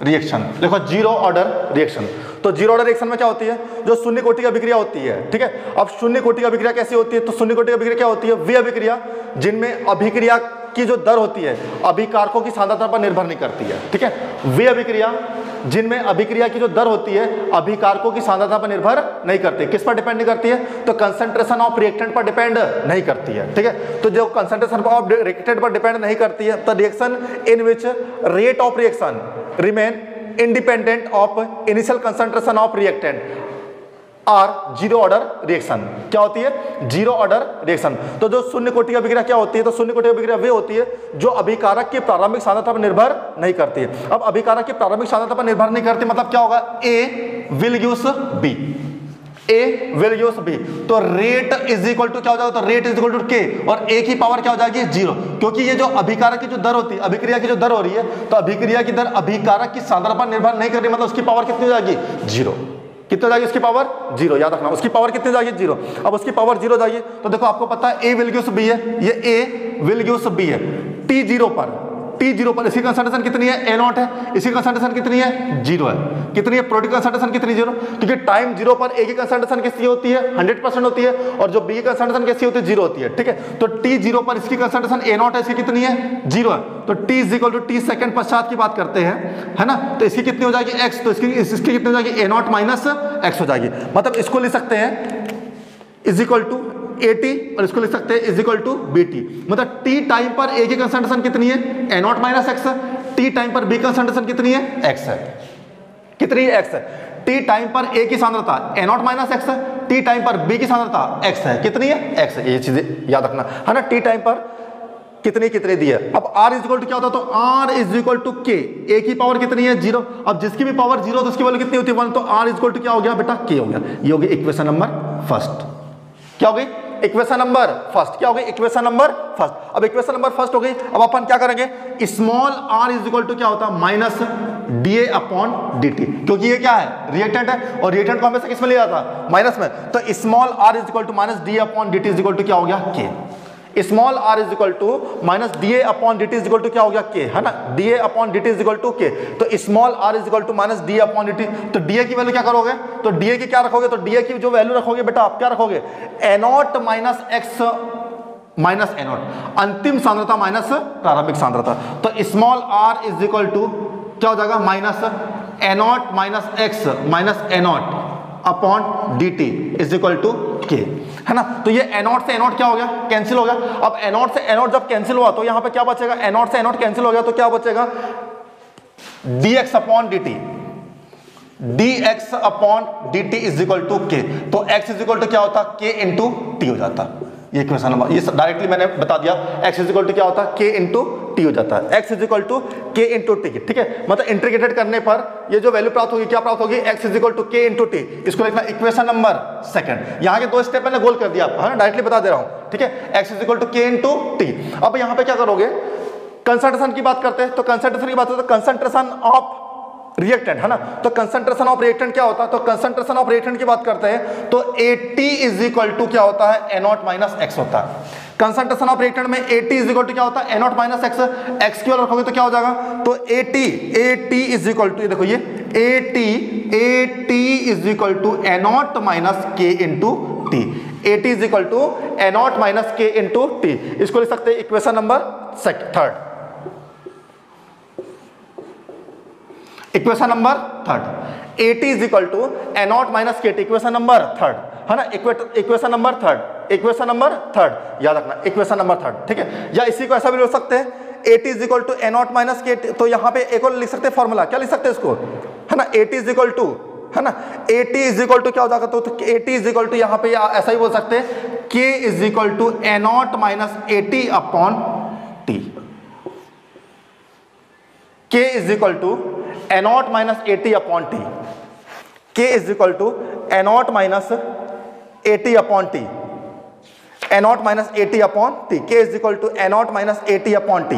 reaction. देखो जीरो ऑर्डर रिएक्शन, तो जीरो ऑर्डर रिएक्शन में क्या होती है, जो शून्य कोटि की अभिक्रिया होती है, ठीक है। अब शून्य कोटि की अभिक्रिया कैसी होती है, तो शून्य कोटि की अभिक्रिया क्या होती है, वे अभिक्रिया जिनमें अभिक्रिया की जो दर होती है अभिकारकों की सांद्रता पर निर्भर नहीं करती है, ठीक है। वे अभिक्रिया जिनमें अभिक्रिया की जो दर होती है अभिकारकों की सांद्रता पर निर्भर नहीं करती। किस पर डिपेंड नहीं करती है, तो कंसंट्रेशन ऑफ रिएक्टेंट पर डिपेंड नहीं करती है, ठीक है। तो जो कंसंट्रेशन ऑफ रिएक्टेंट पर डिपेंड नहीं करती है, तो reaction in which rate of reaction remain independent of initial concentration of reactant are zero order reaction. क्या होती है, जीरो ऑर्डर रिएक्शन। तो जो शून्य कोटि की अभिक्रिया क्या होती है, तो शून्य कोटि की अभिक्रिया वे होती है जो अभिकारक की प्रारंभिक सांद्रता पर निर्भर नहीं करती है। अब अभिकारक की प्रारंभिक सांद्रता पर निर्भर नहीं करती मतलब क्या होगा, A will gives B, A will gives B. तो रेट इज इक्वल टू क्या हो जाएगा, तो रेट इज इक्वल टू के, और ए की पावर क्या हो जाएगी, जीरो, क्योंकि ये जो अभिकारक की जो दर होती है, अभिक्रिया की जो दर हो रही है, तो अभिक्रिया की दर अभिकारक की सांद्रता पर निर्भर नहीं कर रही, मतलब उसकी पावर कितनी हो जाएगी, जीरो। कितनी हो जाएगी उसकी पावर, जीरो, याद रखना उसकी पावर कितनी हो जाएगी, जीरो। अब उसकी पावर जीरो जाएगी तो देखो आपको पता है ए विल गिव्स बी है, ये ए विल गिव्स बी है, टी जीरो पर, टी जीरो पर इसकी कंसंट्रेशन कितनी है, ए नॉट है, इसकी कंसंट्रेशन कितनी है, जीरो है। कितनी है, प्रोटीन कंसंट्रेशन कितनी, जीरो, क्योंकि टाइम जीरो पर ए की कंसंट्रेशन कितनी होती है, 100% होती है, और जो बी की कंसंट्रेशन कैसी होती है, जीरो होती है, ठीक है। तो टी जीरो पर इसकी कंसंट्रेशन ए नॉट है, इसकी कितनी है, जीरो है। तो T is equal to T second पश्चात की बात करते हैं, है ना, तो इसकी कितनी हो जाएगी, एक्स, तो इसकी कितनी हो जाएगी, ए नॉट माइनस एक्स हो जाएगी। मतलब इसको लिख सकते हैं इज इक्वल टू AT, और इसको लिख सकते हैं इज इक्वल टू BT। मतलब टी टाइम पर ए की कंसंट्रेशन कितनी है, A not minus x, T time पर बी कंसंट्रेशन कितनी है, एक्स है, कितनी है, एक्स है। टी टाइम पर ए की सांद्रता ए नॉट माइनस एक्स है, टी टाइम पर बी की सांद्रता एक्स है, कितनी है, एक्स है। ये चीजें याद रखना है ना, टी टाइम पर कितनी कितनी दी है। अब R इज इक्वल टू क्या होता है, तो R is equal to K, A की पावर कितनी है, जीरो। अब जिसकी भी पावर जीरो तो उसकी वैल्यू कितनी होती है, 1, तो R इज इक्वल टू क्या हो गया बेटा, के हो गया। ये हो गई इक्वेशन नंबर फर्स्ट। क्या हो गई, इक्वेशन नंबर फर्स्ट। क्या हो गई, इक्वेशन नंबर फर्स्ट। अब इक्वेशन नंबर फर्स्ट हो गई, अब अपन क्या करेंगे, small r is equal to क्या होता है, माइनस dA अपॉन dt, क्योंकि ये क्या है, रिएक्टेंट है, और रिएक्टेंट को हमेशा किस में लिया था, माइनस में। तो small r is equal to minus dA upon dt is equal to क्या हो गया, k। Small r is equal to minus dA upon dt is equal to क्या हो गया, k, है ना, dA upon dt is equal to k। तो small r is equal to minus dA upon dt, तो dA की वैल्यू क्या करोगे, तो dA की क्या रखोगे, तो dA की जो वैल्यू रखोगे बेटा आप क्या रखोगे, a naught minus x minus a naught, अंतिम सांद्रता माइनस प्रारंभिक सांद्रता। तो small r is equal to क्या हो जाएगा, minus a naught minus x minus a naught upon dt is equal to k, है ना। तो ये a नॉट से a नॉट क्या हो गया, कैंसिल हो गया। अब a नॉट से a नॉट जब कैंसिल हुआ तो यहां पे क्या बचेगा, a नॉट से a नॉट कैंसिल हो गया तो क्या बचेगा, dx upon dt, dx upon dt is equal to k। तो x इज इक्वल टू क्या होता, k इंटू टी हो जाता। ये क्वेश्चन नंबर, ये डायरेक्टली मैंने बता दिया, x इज इक्वल टू क्या होता है, k इंटू टी हो जाता है, x is equal to k into T, ठीक है। मतलब इंटीग्रेटेड करने पर ये जो वैल्यू प्राप्त होगी, क्या प्राप्त होगी, x is equal to k into T. इसको लिखना इक्वेशन नंबर सेकंड। यहाँ के दो स्टेप मैंने गोल कर दिया आपको, है ना, डायरेक्टली बता दे रहा हूँ, ठीक है। x is equal to k into T. अब यहाँ पे क्या करोगे, कंसंट्रेशन की बात करते हैं, तो कंसंट्रेशन की बात करते हैं, कंसंट्रेशन ऑफ रिएक्टेंट, है ना। तो कंसंट्रेशन ऑफ रिएक्टेंट क्या होता है, तो कंसंट्रेशन ऑफ रिएक्टेंट की बात करते हैं तो AT इज इक्वल टू क्या होता है, A नॉट माइनस एक्स होता है। कंसंट्रेशन ऑफ रिएक्टेंट में AT इज इक्वल टू क्या होता है, A naught minus x, x की वैल्यू रखोगे तो क्या हो जाएगा, तो AT इज इक्वल टू, ये देखो ये A T is equal to A not minus K into T, A T is equal to A not minus K into T. इसको लिख सकते हैं equation number third, equation number third. A T is equal to A not minus K T, equation number third है ना, equation number third, equation number third याद रखना, इक्वेशन नंबर थर्ड, ठीक है। या इसी को ऐसा भी लिख सकते हैं, A T is equal to A not minus K, तो यहां पे एक और लिख सकते हैं फॉर्मूला, क्या लिख सकते हैं इसको, है ना, A T is equal to, है ना, A T is equal to क्या हो जाएगा, तो A T is equal to यहां पे ऐसा ही बोल सकते हैं, K is equal to A not minus A T upon T, K is equal to A not minus A T upon T, K is equal to A not minus A T upon T, A not minus A T upon T, K is equal to A not minus A T upon T,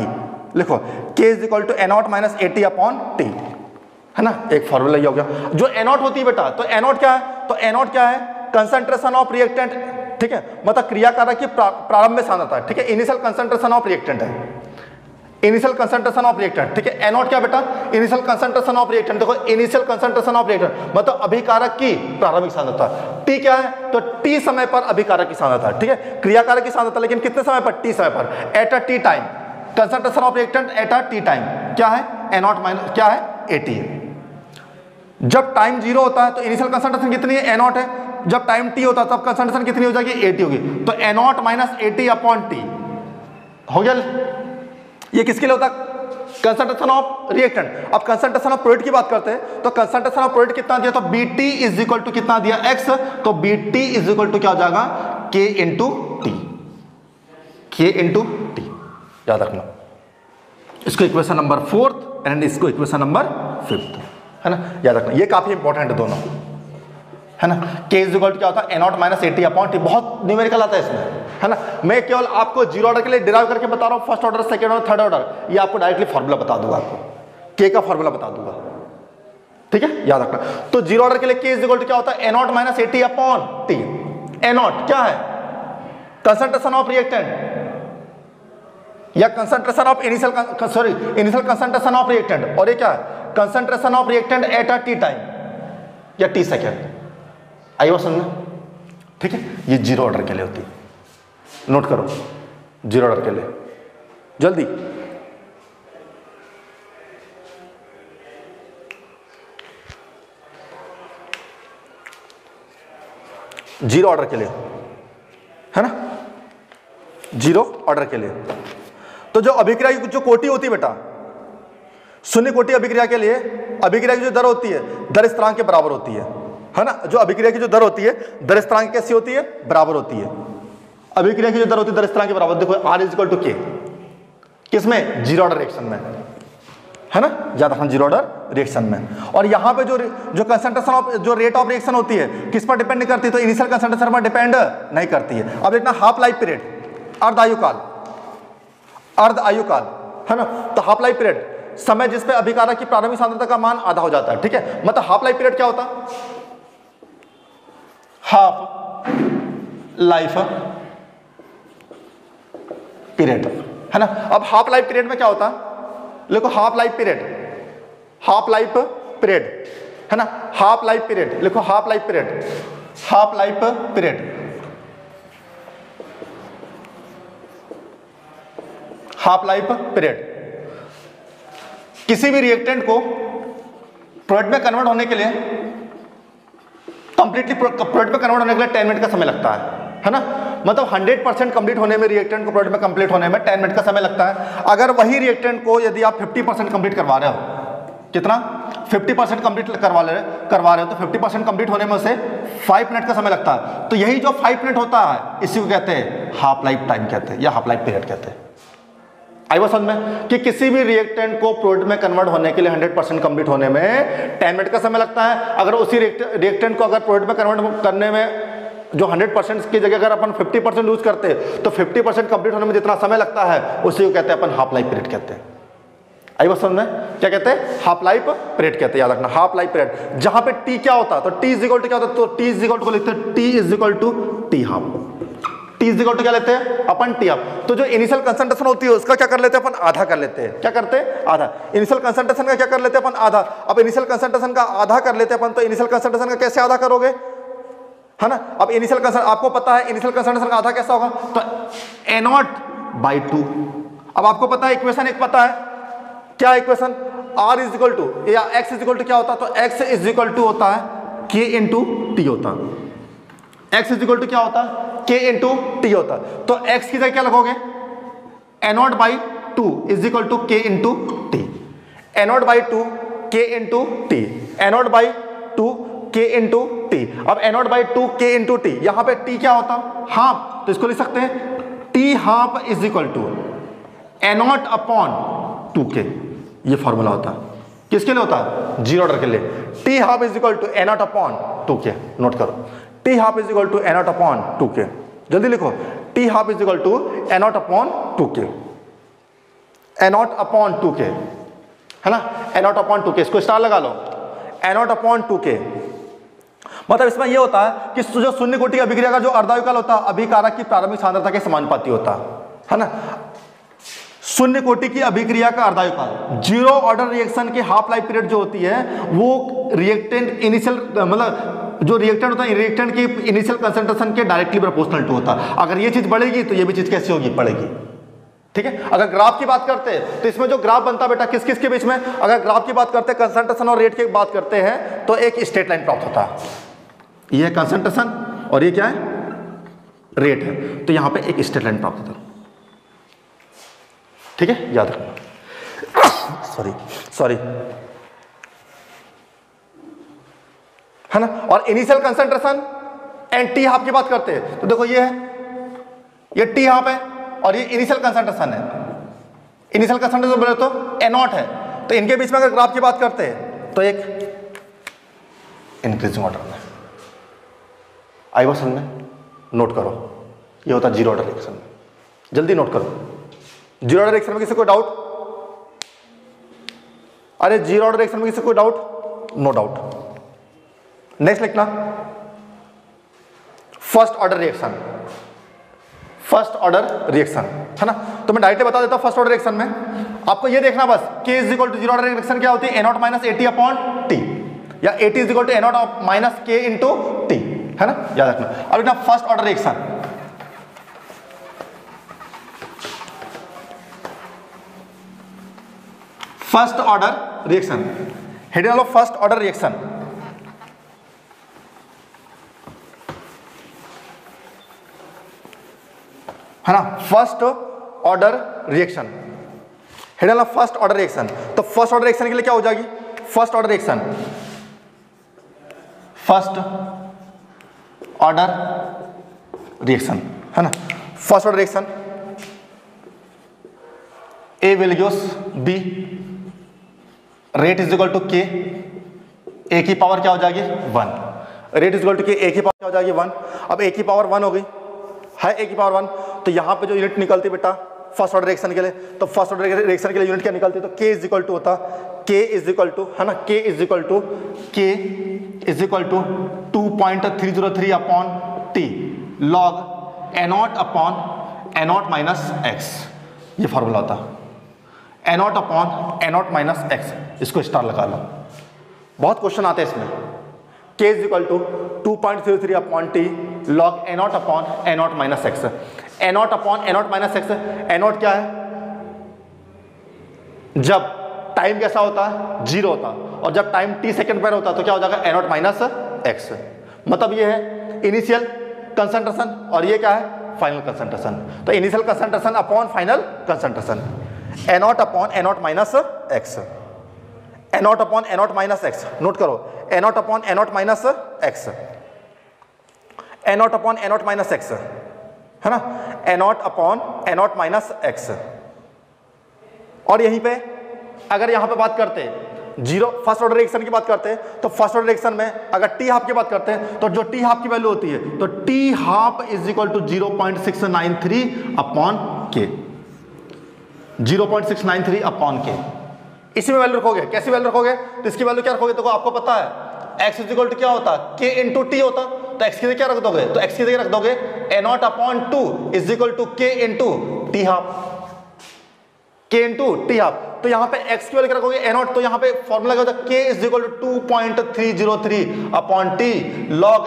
लिखो K is equal to A not minus A T upon T, है ना, एक फॉर्मूला ये हो गया। जो ए नॉट होती है बेटा, तो ए नॉट क्या है, तो ए नॉट क्या है, कंसंट्रेशन ऑफ रिएक्टेंट, ठीक है, मतलब क्रियाकारक की प्रारंभिक सांद्रता है, ठीक है, इनिशियल कंसंट्रेशन ऑफ रिएक्टेंट है, इनिशियल कंसंट्रेशन ऑफ रिएक्टेंट, ठीक है, ए नॉट क्या बेटा, इनिशियल कंसंट्रेशन ऑफ रिएक्टेंट, देखो इनिशियल कंसंट्रेशन ऑफ रिएक्टेंट मतलब अभिकारक की प्रारंभिक सांद्रता, टी क्या है, तो टी समय पर अभिकारक की सांद्रता, ठीक है, क्रियाकारक की सांद्रता, लेकिन कितने समय पर, टी समय पर, eight a T time, concentration of reactant at a T time क्या है, ए नॉट माइनस क्या है, ए टी। जब टाइम जीरो होता है तो इनिशियल कंसंट्रेशन कितनी है, ए नॉट है, जब टाइम टी होता है तब कंसंट्रेशन कितनी हो जाएगी, ए टी होगी, तो A not minus A T upon T हो गया। ये किसके लिए होता है, कंसंट्रेशन ऑफ रिएक्टेंट। अब कंसंट्रेशन ऑफ प्रोडक्ट की बात करते हैं, तो कंसंट्रेशन ऑफ प्रोडक्ट कितना दिया, तो B T is equal to कितना दिया, एक्स, तो B T is equal to क्या हो जाएगा, K into T, K into T, याद रखना। इसको इक्वेशन नंबर फोर्थ एंड इसको इक्वेशन नंबर फिफ्थ, है ना, याद रखना, ये काफी इंपॉर्टेंट है दोनों, है ना। के इज इक्वल टू क्या होता है, A not minus A T upon T, बहुत न्यूमेरिकल आता है इसमें, है ना। मैं केवल आपको जीरो ऑर्डर के लिए डिराइव करके बता रहा हूँ, first order, second order, third order, ये आपको डायरेक्टली फॉर्मूला बता दूंगा, आपको के का फॉर्मूला बता दूंगा, ठीक है, याद रखना। तो जीरो ऑर्डर के लिए के इज इक्वल टू क्या होता है, A not minus A T upon T, A not क्या है, कंसंट्रेशन ऑफ रिएक्टेंट या concentration of initial concentration of reactant, और ये क्या है, concentration of reactant at a T time या टी सेकेंड, आई बात समझना, ठीक है। ये जीरो ऑर्डर के लिए होती है, नोट करो, जीरो ऑर्डर के लिए जल्दी, जीरो ऑर्डर के लिए, है ना, जीरो ऑर्डर के लिए। तो जो अभिक्रिया की जो कोटि होती है बेटा, शून्य कोटि अभिक्रिया के लिए अभिक्रिया की जो दर होती है, दर स्थिरांक के बराबर होती है ना, जो अभिक्रिया की जो दर होती है, दर स्थिरांक कैसी होती है, बराबर होती है, अभिक्रिया की जो दर होती है दर स्थिरांक के बराबर, देखो आर इज इक्वल टू के, किसमें, जीरो ऑर्डर रिएक्शन में, है ना, ज्यादा हम जीरो ऑर्डर रिएक्शन में। और यहाँ पे जो कंसंट्रेशन ऑफ जो रेट ऑफ रिएक्शन होती है किस पर डिपेंड नहीं करती, तो इनिशियल कंसंट्रेशन पर डिपेंड नहीं करती है। अब देखना हाफ लाइफ पीरियड, अर्ध आयुकाल, अर्ध आयुकाल, है ना, तो हाफ लाइफ पीरियड समय जिसपे अभिकारक की प्रारंभिक सांद्रता का मान आधा हो जाता है, ठीक है, मतलब हाफ लाइफ पीरियड क्या होता, हाफ लाइफ पीरियड, है ना। अब हाफ लाइफ पीरियड में क्या होता, देखो half life period, half life period, है ना, हाफ लाइफ पीरियड, लिखो half life period, half life period, half life period किसी भी रिएक्टेंट को प्रोडक्ट में कन्वर्ट होने के लिए, कंप्लीटली प्रोडक्ट में कन्वर्ट होने के लिए 10 मिनट का समय लगता है ना, मतलब 100% कंप्लीट होने में, रिएक्टेंट को प्रोडक्ट में कंप्लीट होने में 10 मिनट का समय लगता है। अगर वही रिएक्टेंट को यदि आप 50% कंप्लीट करवा रहे हो, कितना, 50% कंप्लीट करवा रहे हो, तो 50% कंप्लीट होने में उसे 5 मिनट का समय लगता है। तो यही जो 5 मिनट होता है इसी को कहते हैं हाफ लाइफ टाइम कहते हैं, या हाफ लाइफ पीरियड कहते हैं। आई बात समझ में, कि किसी भी रिएक्टेंट को प्रोडक्ट में कन्वर्ट होने के लिए 100% कंप्लीट होने में 10 मिनट का समय लगता है। अगर उसी रिएक्टेंट को अगर प्रोडक्ट में कन्वर्ट करने में जो 100% की जगह अगर अपन 50% यूज करते हैं, तो 50% कंप्लीट होने में जितना समय लगता है उसी को कहते हैं अपन हाफ लाइफ पीरियड कहते हैं। आई बात समझ में, क्या कहते हैं, हाफ लाइफ पीरियड कहते हैं, याद रखना, हाफ लाइफ पीरियड। जहां पे टी क्या होता है, तो टी इज इक्वल टू क्या होता है, तो टी इज इक्वल टू लिखते हैं, T is equal to T half, T is equal to क्या लेते हैं अपन टी अप। तो जो इनिशियल कंसंट्रेशन होती है उसका क्या कर लेते हैं अपन आधा कर लेते हैं। क्या करते हैं आधा। इनिशियल कंसंट्रेशन का क्या कर लेते हैं अपन आधा। अब इनिशियल कंसंट्रेशन का आधा कर लेते हैं अपन, तो इनिशियल कंसंट्रेशन का कैसे आधा करोगे, है ना। अब इनिशियल कंसंट्रेशन आपको पता है, इनिशियल कंसंट्रेशन का आधा कैसा होगा, तो ए नॉट बाई 2। अब आपको पता है इक्वेशन एक पता है, क्या equation, R is equal to या एक्स इज इक्वल टू क्या होता है, तो एक्स इज इक्वल टू होता है के इंटू टी होता है। एक्स इज इक्वल टू क्या होता है, के इंटू टी होता है। तो एक्स की जगह क्या लगोगे, A nought by 2 is equal to K into T. A nought by 2 K into T, A nought by 2 K into T. अब ए nought by 2 K into T, यहां पे टी क्या होता, हाफ, तो इसको लिख सकते हैं T half is equal to A not upon 2k। ये फॉर्मूला होता है किसके लिए होता है, जीरो ऑर्डर के लिए। T half is equal to A not upon 2k, note करो, T half is equal to A not upon 2k, जल्दी लिखो, T half is equal to A not upon 2k, A not upon 2k, है ना, ए नॉट अपॉन 2k, इसको स्टार लगा लो, ए नॉट अपॉन 2k। मतलब इसमें यह होता है कि जो शून्य कोटि अभिक्रिया का जो अर्धायुकाल होता है अभिकारक की प्रारंभिक सांद्रता के समानुपाती होता है ना। शून्य कोटि की अभिक्रिया का अर्धायुकाल, जीरो ऑर्डर रिएक्शन की हाफ लाइफ पीरियड जो होती है वो रिएक्टेंट इनिशियल, मतलब जो रिएक्टेंट होता है रिएक्टेंट की इनिशियल कंसंट्रेशन के डायरेक्टली प्रोपोर्शनल टू होता है। अगर ये चीज बढ़ेगी तो ये भी चीज कैसी होगी, बढ़ेगी। ठीक है, अगर ग्राफ की बात करते हैं तो इसमें जो ग्राफ बनता है बेटा किस किस के बीच में, अगर ग्राफ की बात करते हैं कंसंट्रेशन और रेट की बात करते हैं तो एक स्ट्रेट लाइन प्राप्त होता है, ये कंसंट्रेशन और ये क्या है, रेट है, तो यहां पे एक स्ट्रेट लाइन प्राप्त होता है। ठीक है, याद रखना। सॉरी, है ना। और initial concentration and T half की बात करते हैं तो देखो ये है, ये टी हाफ है और ये इनिशियल कंसंट्रेशन है। इनिशियल कंसंट्रेशन बोले तो ए नॉट है, तो इनके बीच में अगर ग्राफ की बात करते हैं तो एक इंक्रीजिंग ऑर्डर में। आई बात समझ में, नोट करो, ये होता है जीरो ऑर्डर रिएक्शन में, जल्दी नोट करो। जीरो ऑर्डर रिएक्शन में किसी को डाउट, अरे जीरो ऑर्डर रिएक्शन में किसी को डाउट, नो डाउट। नेक्स्ट लिखना first order reaction, first order reaction, है ना। तो मैं डायरेक्ट बता देता हूं फर्स्ट ऑर्डर रिएक्शन में आपको ये देखना बस, K is equal to zero order reaction क्या होती है, A not minus AT upon T, या AT is equal to A not minus K into T, है ना, याद रखना। अब लिखना first order reaction, first order reaction, heading of first order reaction, है ना, first order reaction, heading of first order reaction. तो फर्स्ट ऑर्डर रिएक्शन के लिए क्या हो जाएगी, first order reaction, first order reaction, है ना, first order reaction, A will gives B, rate is equal to K, A की पावर क्या हो जाएगी 1, rate is equal to K, A की पावर क्या हो जाएगी 1। अब ए की पावर 1 हो गई है, ए की पावर 1, तो यहां पे जो यूनिट निकलती बेटा फर्स्ट ऑर्डर रिएक्शन के लिए, तो फर्स्ट ऑर्डर रिएक्शन के लिए यूनिट क्या निकलती है, तो के इज इक्वल टू होता, के इज इक्वल टू, है ना, K is equal to 2.303 upon T log A not upon A not minus x, ये फॉर्मूला होता है, A not upon A not minus x, इसको स्टार लगा लो, बहुत क्वेश्चन आते हैं इसमें। K is equal to 2.33 upon T log A not upon A not minus x, A not upon A not minus x, A not क्या है, जब टाइम कैसा होता है, जीरो होता है, और जब टाइम t सेकंड पर होता है तो क्या हो जाएगा, ए नॉट माइनस एक्स। मतलब ये है इनिशियल कंसंट्रेशन और ये क्या है, फाइनल कंसंट्रेशन। तो initial concentration upon final concentration, A not upon A not minus x, A not upon A not minus x, note करो, A not upon A not minus x, A not upon A not minus x, है ना, A not upon A not minus x. और यहीं पे अगर यहां पे बात करते हैं जीरो फर्स्ट ऑर्डर रिएक्शन की बात करते हैं तो फर्स्ट ऑर्डर रिएक्शन में अगर टी हाफ की बात करते हैं तो जो टी हाफ की वैल्यू होती है तो T half is equal to 0.693 upon K, 0.693 upon के, इसी में वैल्यू रखोगे। कैसी वैल्यू रखोगे, तो इसकी वैल्यू क्या रखोगे, तो आपको पता है x इज इक्वल टू क्या होता है, k इंटू टी होता, तो x की जगह क्या रख दोगे, तो x की जगह रख दोगे a0/2 is equal to k into T half, k into T half. तो यहां पे x की वैल्यू क्या रखोगे a0, तो यहां पे फॉर्मूला क्या होता है, k is equal to 2.303 upon t log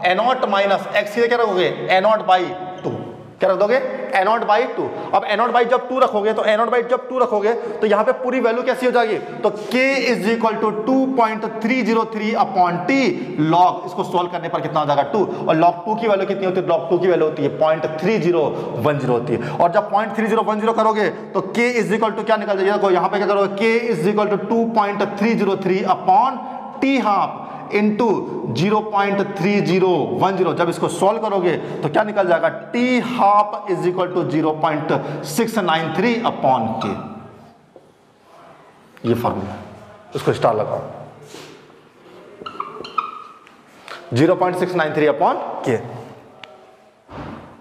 a0 minus x की जगह क्या रखोगे a0/2, क्या रख दोगे a0/2। अब a0/2 जब 2 रखोगे, तो a0/2 जब 2 रखोगे तो यहां पे पूरी वैल्यू कैसी हो जाएगी, तो k is equal to 2.303 upon t log, इसको सॉल्व करने पर कितना हो जाएगा 2, और log 2 की वैल्यू कितनी होती है, log 2 की वैल्यू होती है 0.3010 होती है। और जब 0.3010 करोगे तो k इज इक्वल टू क्या निकल जाएगा, यहां पे क्या करोगे, k is equal to 2.303 upon t half into 0.3010। जब इसको सॉल्व करोगे तो क्या निकल जाएगा, t half is equal to 0.693 upon k। ये फॉर्मूला है, इसको स्टार लगाओ, 0.693 अपॉन k,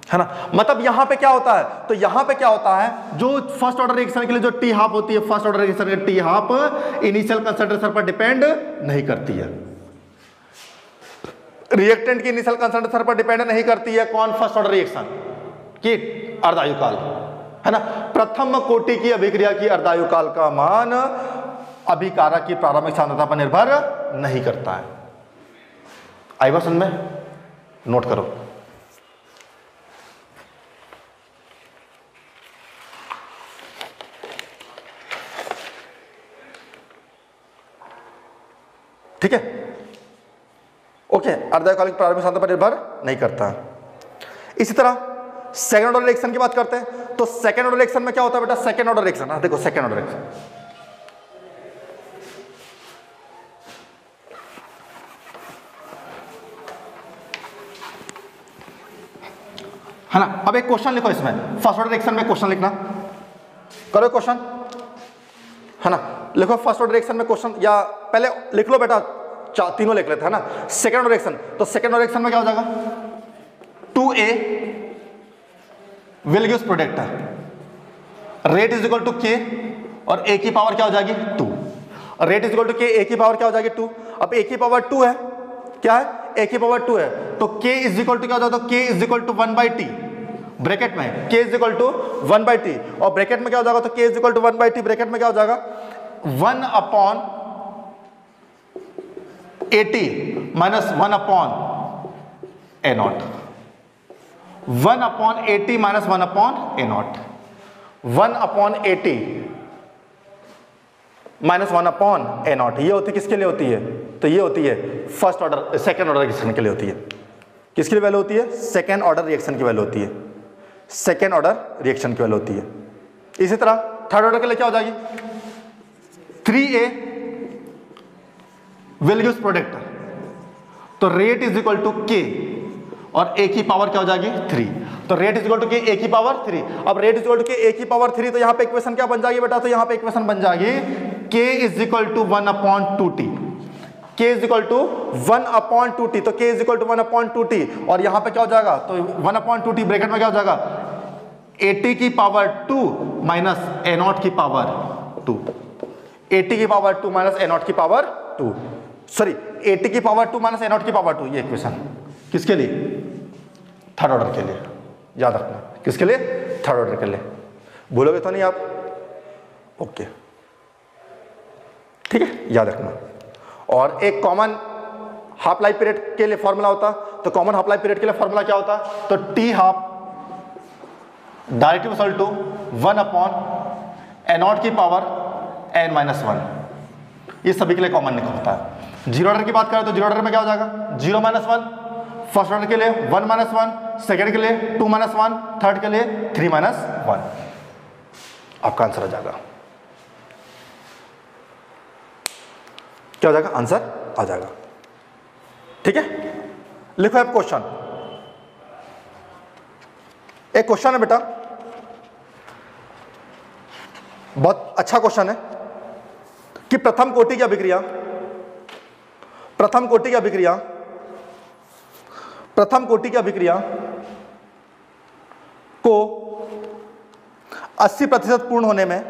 है ना। मतलब यहां पे क्या होता है, तो यहां पे क्या होता है, जो फर्स्ट ऑर्डर रिएक्शन के लिए जो टी हाफ होती है, फर्स्ट ऑर्डर रिएक्शन के टी हाफ इनिशियल कंसंट्रेशन पर डिपेंड नहीं करती है, रिएक्टेंट की इनिशियल कंसंट्रेशन पर डिपेंड नहीं करती है। कौन, फर्स्ट ऑर्डर रिएक्शन की अर्धायुकाल, है ना। प्रथम कोटि की अभिक्रिया की अर्धायुकाल का मान अभिकारक की प्रारंभिक सांद्रता पर निर्भर नहीं करता है। आई बात समझ में, नोट करो। ठीक है, ओके, अर्धायुकालिक प्रारंभिक सांद्रता पर निर्भर नहीं करता। इसी तरह सेकंड ऑर्डर रिएक्शन की बात करते हैं, तो सेकंड ऑर्डर रिएक्शन में क्या होता है बेटा, सेकंड ऑर्डर रिएक्शन, देखो सेकंड ऑर्डर रिएक्शन, है ना। अब एक क्वेश्चन लिखो इसमें, फर्स्ट ऑर्डर रिएक्शन में क्वेश्चन लिखना, करो क्वेश्चन, है ना। लिखो फर्स्ट ऑर्डर रिएक्शन में क्वेश्चन, या पहले लिख लो बेटा, तीनों लिख लेते हैं ना। सेकंड ऑर्डर रिएक्शन, तो सेकंड ऑर्डर रिएक्शन में क्या हो जाएगा, 2a will gives product, rate is equal to k, और a की पावर क्या हो जाएगी 2, rate is equal to k, a की पावर क्या हो जाएगी 2। अब a की पावर 2 है, क्या है, a की पावर 2 है, तो k इज इक्वल टू क्या हो जाता है, k is equal to 1/t, bracket में k is equal to 1/t, और ब्रैकेट में क्या हो जाएगा, तो k is equal to 1/t, bracket में क्या हो जाएगा 1/80 minus 1/a0, 1/80 minus 1/a0, 1/80 minus 1/a0, ये होती किसके लिए होती है, तो ये होती है first order second order reaction के लिए होती है। किसके लिए वैल्यू होती है, सेकंड ऑर्डर रिएक्शन की वैल्यू होती है, सेकंड ऑर्डर रिएक्शन की वैल्यू होती है। इसी तरह थर्ड ऑर्डर के लिए क्या हो जाएगी, 3a विल गिव्स प्रोडक्ट, तो rate is equal to k, और a की पावर क्या हो जाएगी 3, तो rate is equal to k, a की पावर 3। अब rate is equal to k, a की पावर 3, तो यहां पे इक्वेशन क्या बन जाएगी बेटा, तो यहां पे इक्वेशन बन जाएगी k is equal to 1/2t, k is equal to 1/2t, तो k is equal to 1/2t, और यहां पे क्या हो जाएगा, तो 1/2t, ब्रैकेट में क्या हो जाएगा 80 की पावर 2 माइनस a0 की पावर 2, 80 की पावर 2 माइनस a0 की पावर 2, सॉरी 80 की पावर 2 माइनस a0 की पावर 2, ये इक्वेशन किसके लिए, थर्ड ऑर्डर के लिए, याद रखना, किसके लिए, थर्ड ऑर्डर के लिए, भूलोगे तो नहीं आप, ओके, ठीक है, याद रखना। और एक कॉमन हाफ लाइफ पीरियड के लिए फॉर्मूला होता, तो कॉमन हाफ लाइफ पीरियड के लिए फॉर्मूला क्या होता, तो T half directly equal to 1/a0 की पावर n माइनस 1, ये सभी के लिए कॉमन निकलता है। जीरो ऑर्डर की बात करें तो जीरो ऑर्डर में क्या हो जाएगा, 0 - 1, फर्स्ट ऑर्डर के लिए 1 - 1, सेकंड के लिए 2 - 1, थर्ड के लिए 3 - 1, आपका आंसर आ जाएगा, क्या हो जाएगा, आंसर आ जाएगा। ठीक है, लिखो आप क्वेश्चन, एक क्वेश्चन है बेटा, बहुत अच्छा क्वेश्चन है कि प्रथम कोटि की अभिक्रिया को 80% पूर्ण होने में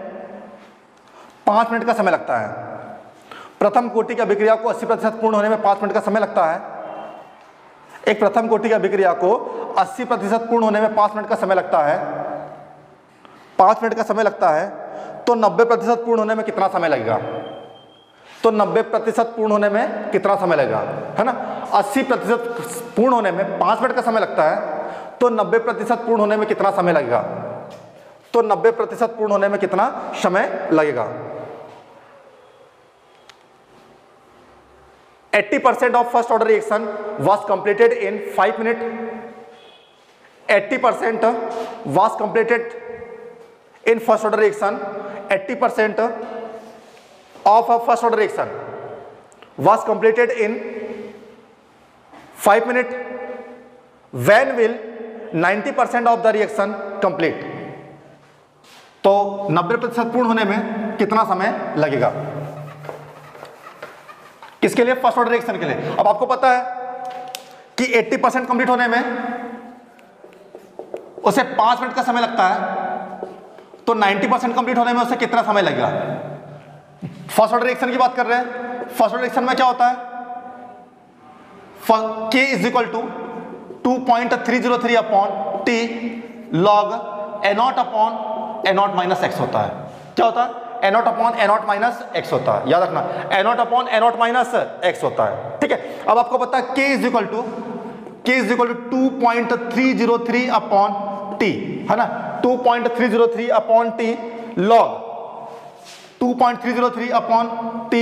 5 मिनट का समय लगता है। प्रथम कोटि की अभिक्रिया को 80% पूर्ण होने में 5 मिनट का समय लगता है। एक प्रथम कोटि की अभिक्रिया को 80% पूर्ण होने में 5 मिनट का समय लगता है, 5 मिनट का समय लगता है, तो 90% पूर्ण होने में कितना समय लगेगा? तो 90% पूर्ण होने में कितना समय लगेगा, है ना? 80% पूर्ण होने में 5 मिनट का समय लगता है, तो 90% पूर्ण होने में कितना समय लगेगा? तो 90% पूर्ण होने में कितना समय लगेगा? 80% of first order reaction was completed in 5 minutes. 80% was completed in first order reaction. 80% of a first order reaction was completed in 5 minutes. When will 90% of the reaction complete? तो 90% पूर्ण होने में कितना समय लगेगा? किसके लिए? फर्स्ट ऑर्डर रिएक्शन के लिए। अब आपको पता है कि 80% कंप्लीट होने में उसे 5 मिनट का समय लगता है, तो 90% कंप्लीट होने में उसे कितना समय लगेगा? फर्स्ट ऑर्डर रिएक्शन की बात कर रहे हैं। फर्स्ट ऑर्डर रिएक्शन में क्या होता है? K is equal to 2.303 upon T log A0 upon A0 minus x होता है। क्या होता है? A0 upon A0 minus x होता है, याद रखना, A0 upon A0 minus x होता है, ठीक है। अब आपको पता है K is equal to 2.303 upon T, है ना, 2.303 upon T log 2.303 upon T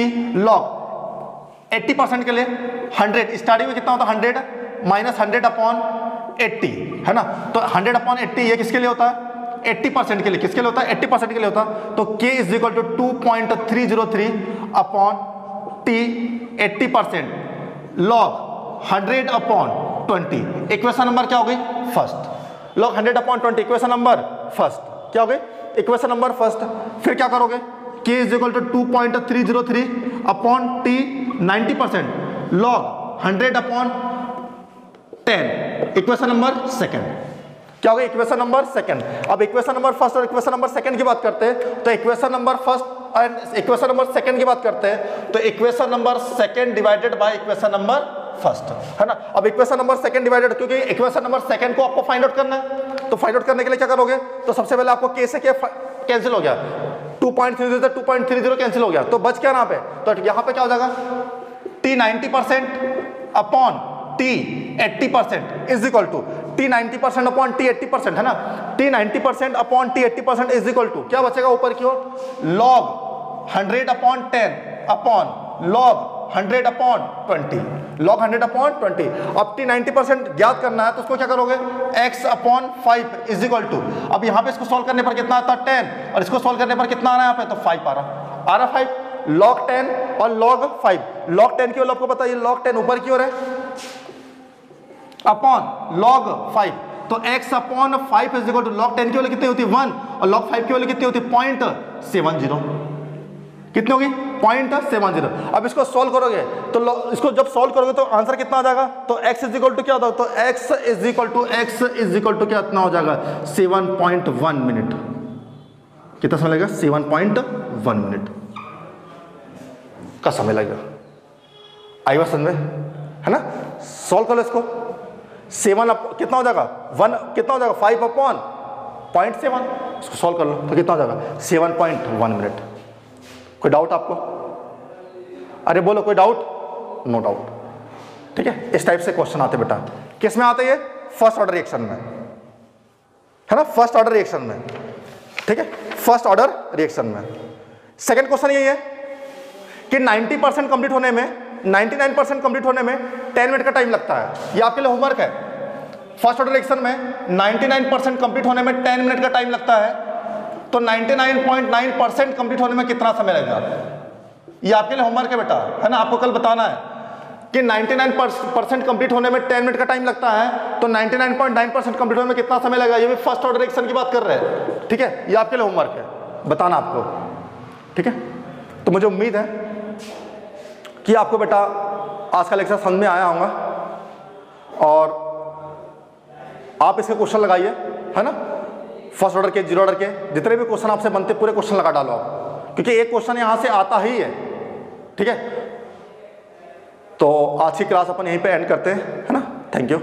log 80% के लिए 100, स्टार्टिंग में कितना होता है? 100 माइनस 100 अपॉन 80, है ना, तो 100 अपॉन 80 ये किसके लिए होता है? 80% के लिए। किसके लिए होता है? 80% के लिए होता है। तो K is equal to 2.303 upon T 80% log 100 upon 20। Equation number क्या हो गई? First. log 100 upon 20 equation number first. क्या हो गई? Equation number first. फिर क्या करोगे? K is equal to 2.303 upon T 90% log 100 upon 10 equation number second. क्या होगा? Equation number second. अब इक्वेशन नंबर फर्स्ट और इक्वेशन नंबर सेकंड की बात करते हैं, तो equation number first and equation number second की बात करते हैं, तो equation number second divided by equation number first, है ना। अब इक्वेशन नंबर सेकंड डिवाइडेड, क्योंकि इक्वेशन नंबर सेकंड को आपको फाइंड आउट करना है, तो फाइंड आउट करने के लिए क्या करोगे? तो सबसे पहले आपको K से K कैंसिल हो गया, 2.30 से 2.30 कैंसिल हो गया, तो बच क्या यहाँ पे? तो यहाँ पे क्या हो जाएगा? T 90% upon T 80% is equal to T 90% upon T 80%, है ना, T 90% upon T 80% is equal to क्या बचेगा ऊपर की ओर? log 100 upon 10 upon log 100 upon 20, log 100 upon 20। अब T 90% ज्ञात करना है, तो उसको क्या करोगे? x upon 5 is equal to, अब यहाँ पे इसको सॉल्व करने पर कितना आता है? 10, और इसको सॉल्व करने पर कितना आ रहा है यहाँ पे? तो 5 आ रहा 5 log 10 और log 5। log 10 की ओर आपको पता है log 10 ऊपर की ओर है अपॉन log 5, तो x upon 5 is equal to log 10 की वैल्यू कितनी होती है? 1, और log 5 की वैल्यू कितनी होती है? 0.70। कितनी होगी? 0.70। अब इसको सॉल्व करोगे, तो इसको जब सॉल्व करोगे तो आंसर कितना आ जाएगा? तो x इज इक्वल टू क्या होता है? तो x इज इक्वल टू क्या इतना हो जाएगा? 7.1 मिनट। कितना समय लगेगा? 7.1 मिनट का समय लगेगा। आई बात समझ में, है ना। सॉल्व करो इसको, 7 कितना हो जाएगा? 1 कितना हो जाएगा? 5 अपॉन 0.7, इसको सॉल्व कर लो तो कितना हो जाएगा? 7.1 मिनट। कोई डाउट आपको? अरे बोलो, कोई डाउट? नो डाउट, ठीक है। इस टाइप से क्वेश्चन आते बेटा, किस में आते हैं? फर्स्ट ऑर्डर रिएक्शन में, है ना, फर्स्ट ऑर्डर रिएक्शन में, ठीक है, फर्स्ट ऑर्डर रिएक्शन में। सेकंड क्वेश्चन यही है कि 90% कंप्लीट होने में, 99% कंप्लीट होने में 10 मिनट का टाइम लगता है। ये आपके लिए होमवर्क है। फर्स्ट ऑर्डर रिएक्शन में 99% कंप्लीट होने में 10 मिनट का टाइम लगता है, तो 99.9% कंप्लीट होने में कितना समय लगेगा? ये आपके लिए होमवर्क है बेटा, है ना। आपको कल बताना है कि 99% कंप्लीट होने में 10 मिनट का टाइम लगता है, तो 99.9% कंप्लीट होने में कितना समय लगेगा? ये भी फर्स्ट ऑर्डर रिएक्शन की बात कर रहे हैं, ठीक है। ये आपके लिए होमवर्क है, बताना आपको, ठीक है। तो मुझे उम्मीद है कि आपको बेटा आज का लेक्चर समझ में आया होगा, और आप इसके क्वेश्चन लगाइए, है ना। फर्स्ट ऑर्डर के, जीरो ऑर्डर के जितने भी क्वेश्चन आपसे बनते पूरे क्वेश्चन लगा डालो आप, क्योंकि एक क्वेश्चन यहां से आता ही है, ठीक है। तो आज की क्लास अपन यहीं पे एंड करते हैं, है ना। Thank you.